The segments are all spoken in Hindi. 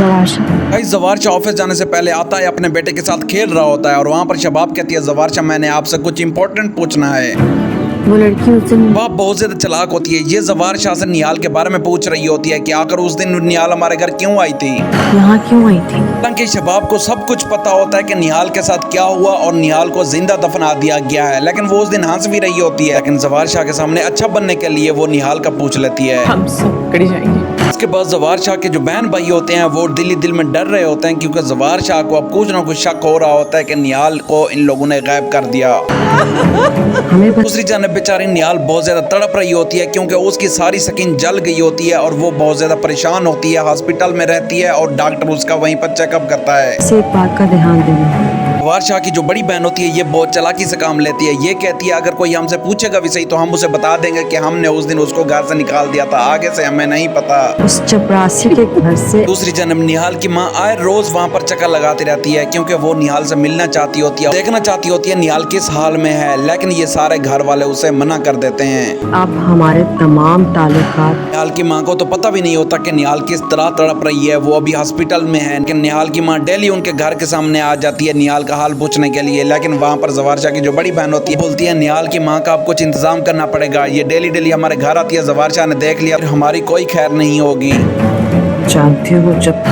भाई जवारशा ऑफिस जाने से पहले आता है, अपने बेटे के साथ खेल रहा होता है और वहाँ पर शबाब कहती है, जवारशा मैंने आपसे कुछ इंपॉर्टेंट पूछना है। वो लड़की उस दिन वह बहुत ज्यादा चालाक होती है। ये जवारशा से निहाल के बारे में पूछ रही होती है कि आखिर उस दिन निहाल हमारे घर क्यों आई थी। यहाँ क्यों आई थी। हालांकि शबाब को सब कुछ पता होता है कि निहाल के साथ क्या हुआ और निहाल को जिंदा दफना दिया गया है, लेकिन वो उस दिन हंस भी रही होती है। लेकिन जवारशा के सामने अच्छा बनने के लिए वो निहाल का पूछ लेती है। हम सब पकड़ी जाएंगे। इसके बाद जवारशा के जो बहन भाई होते हैं वो दिल में डर रहे होते हैं, क्योंकि जवारशा को अब कुछ ना कुछ शक हो रहा होता है कि निहाल को इन लोगों ने गायब कर दिया। दूसरी जानब बेचारी निहाल बहुत ज्यादा तड़प रही होती है, क्योंकि उसकी सारी स्किन जल गई होती है और वो बहुत ज्यादा परेशान होती है। हॉस्पिटल में रहती है और डॉक्टर उसका वहीं पर चेकअप करता है। एक बात का ध्यान देना, जवारशा की जो बड़ी बहन होती है ये बहुत चालाकी से काम लेती है। ये कहती है अगर कोई हमसे पूछेगा भी सही तो हम उसे बता देंगे कि हमने उस दिन उसको घर से निकाल दिया था, आगे से हमें नहीं पता। उस चपरासी के घर से। दूसरी जन्म निहाल की माँ आए रोज वहाँ पर चक्कर लगाती रहती है, क्योंकि वो निहाल से मिलना चाहती होती है, देखना चाहती होती है निहाल किस हाल में है, लेकिन ये सारे घर वाले उसे मना कर देते हैं। अब हमारे तमाम ताल्लुकात। निहाल की माँ को तो पता भी नहीं होता कि निहाल किस तरह तड़प रही है। वो अभी हॉस्पिटल में है, लेकिन निहाल की माँ डेली उनके घर के सामने आ जाती है निहाल का हाल पूछने के लिए। लेकिन वहाँ पर जवारशा की जो बड़ी बहन होती है बोलती है निहाल की माँ का अब कुछ इंतजाम करना पड़ेगा। ये डेली हमारे घर आती है, जवारशा ने देख लिया हमारी कोई खैर नहीं होगी। जानती हो जब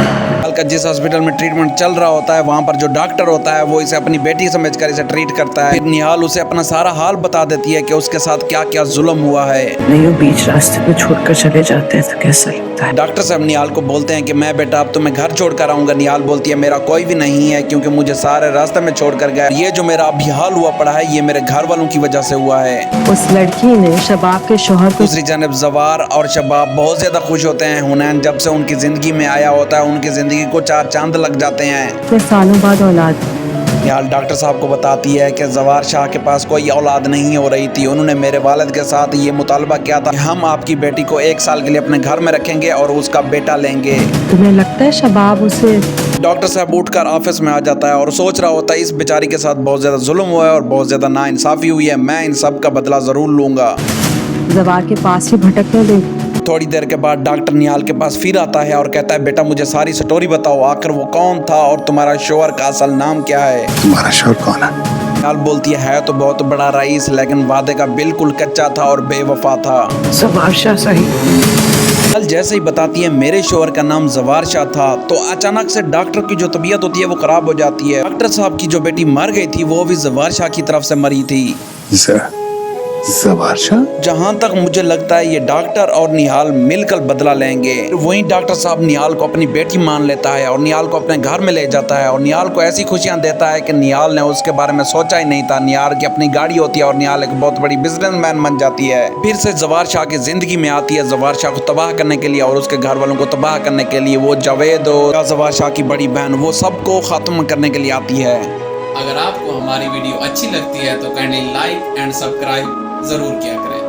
का जिस हॉस्पिटल में ट्रीटमेंट चल रहा होता है वहाँ पर जो डॉक्टर होता है वो इसे अपनी बेटी समझकर इसे ट्रीट करता है। फिर निहाल उसे अपना सारा हाल बता देती है कि उसके साथ क्या क्या जुल्म हुआ है। नहीं बीच रास्ते पे छोड़कर चले जाते हैं तो कैसा लगता है। डॉक्टर साहब निहाल को बोलते हैं कि मैं बेटा अब तुम्हें घर छोड़कर आऊंगा। निहाल बोलती है मेरा कोई भी नहीं है, क्योंकि मुझे सारे रास्ते में छोड़कर गया। ये जो मेरा अभी हाल हुआ पड़ा है ये मेरे घर वालों की वजह से हुआ है। उस लड़की ने शबाब के शोहर को। दूसरी जानब जवार और शबाब बहुत ज्यादा खुश होते हैं। हुनैन जब से उनकी जिंदगी में आया होता है उनकी जिंदगी को चार चांद लग जाते हैं। सालों बाद औलाद। निहाल डॉक्टर साहब को बताती है कि जवारशा के पास कोई औलाद नहीं हो रही थी। उन्होंने मेरे वालिद के साथ ये मुतालबा किया था कि हम आपकी बेटी को 1 साल के लिए अपने घर में रखेंगे और उसका बेटा लेंगे। तुम्हें लगता है शबाब उसे। डॉक्टर साहब उठकर ऑफिस में आ जाता है और सोच रहा होता है इस बेचारी के साथ बहुत ज्यादा जुल्म हुआ है और बहुत ज्यादा नाइंसाफी हुई है, मैं इन सब का बदला जरूर लूंगा। जवार के पास ही भटकने दे। थोड़ी देर के बाद डॉक्टर निहाल के पास फिर आता है और कहता है बेटा मुझे सारी स्टोरी बताओ, आखिर वो कौन था और तुम्हारा शोहर का असल नाम क्या है। तुम्हारा शोहर कौन है। निहाल बोलती है तो बहुत बड़ा रईस, लेकिन वादे का बिल्कुल कच्चा था और बेवफा था। जवारशा सही। कल जैसे ही बताती है मेरे शोहर का नाम जवारशा था, तो अचानक से डॉक्टर की जो तबीयत होती है वो खराब हो जाती है। डॉक्टर साहब की जो बेटी मर गई थी वो भी जवारशा की तरफ से मरी थी। जवारशा। जहाँ तक मुझे लगता है ये डॉक्टर और निहाल मिलकर बदला लेंगे। वहीं डॉक्टर साहब निहाल को अपनी बेटी मान लेता है और निहाल को अपने घर में ले जाता है और निहाल को ऐसी खुशियां देता है कि निहाल ने उसके बारे में सोचा ही नहीं था। निहाल की अपनी गाड़ी होती है और निहाल एक बहुत बड़ी बिजनेसमैन बन जाती है। फिर से जवारशा की जिंदगी में आती है जवारशा को तबाह करने के लिए और उसके घर वालों को तबाह करने के लिए। वो जावेद और जवारशा की बड़ी बहन वो सबको खत्म करने के लिए आती है। अगर आपको हमारी वीडियो अच्छी लगती है तो काइंडली लाइक एंड सब्सक्राइब जरूर किया करें।